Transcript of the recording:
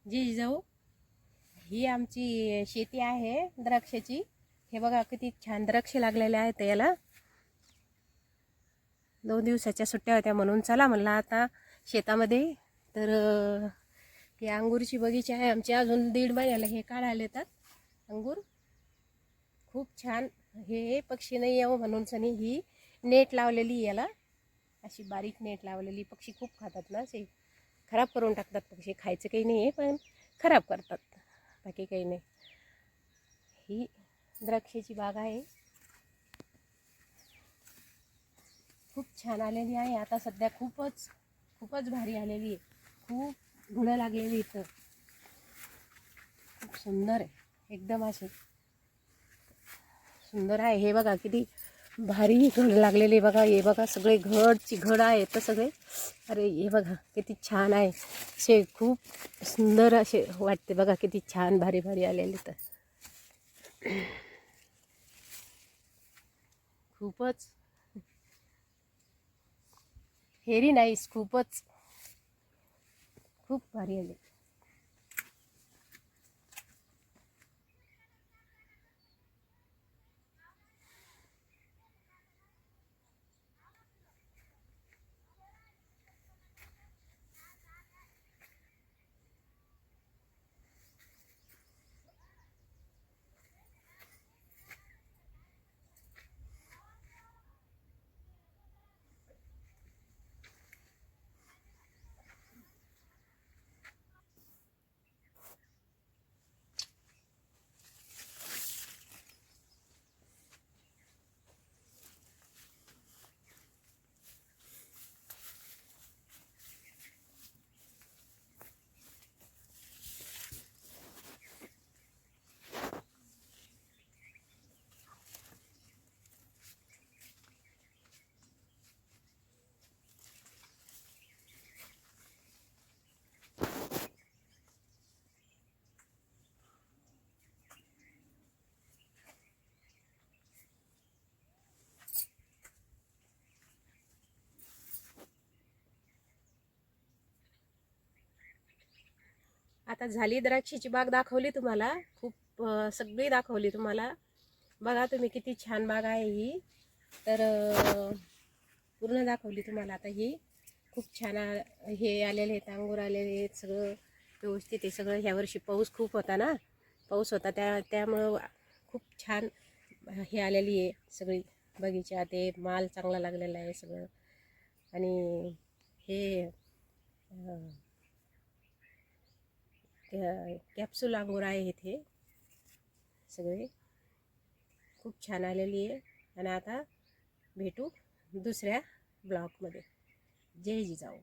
जी जाऊ, ही आमची शेती आहे द्राक्षाची. हे बघा किती छान द्राक्ष लागलेले आहेत याला. 2 दिवसाच्या सुट्ट्या होत्या म्हणून चला म्हणलं आता शेतामध्ये. तर ही अंगूरची बगीचा आहे आमची. अजून 1.5 महिन्याला हे काढायला येतात अंगूर. खूप छान. हे पक्षी नाही यावं म्हणून सनी ही नेट लावलेली याला, अशी बारीक नेट लावलेली. पक्षी खूप खातात ना, असे खराब करून टाकतात पक्षी. खायचं काही नाही आहे पण खराब करतात, बाकी काही नाही. ही द्राक्षाची बाग आहे, खूप छान आलेली आहे आता सध्या. खूपच भारी आलेली आहे. खूप घुणं लागलेली इथं, खूप सुंदर आहे एकदम, असे सुंदर आहे. हे बघा किती भारी घड लागलेले बघा. हे बघा सगळे घड आहे तर सगळे. अरे हे बघा किती छान आहे, असे खूप सुंदर असे वाटते बघा. किती छान भारी भारी आलेले. तर खूपच व्हेरी नाईस. खूप भारी आले. आता झाली द्राक्षाची बाग दाखवली तुम्हाला. खूप सगळी दाखवली तुम्हाला. बघा तुम्ही किती छान बाग आहे ही. तर पूर्ण दाखवली तुम्हाला. आता ही खूप छान हे आलेले आहेत, अंगूर आलेले आहेत, सगळं व्यवस्थित आहे सगळं. ह्या वर्षी पाऊस खूप होता ना, पाऊस होता त्यामुळं खूप छान हे आलेली आहे सगळी बगीचा. ते माल चांगला लागलेला आहे सगळं. आणि हे कॅप्सूल अंगूर आहेत हे सगळे. खूप छान आलेली आहे. आणि आता भेटू दुसऱ्या ब्लॉगमध्ये. जय जिजाऊ.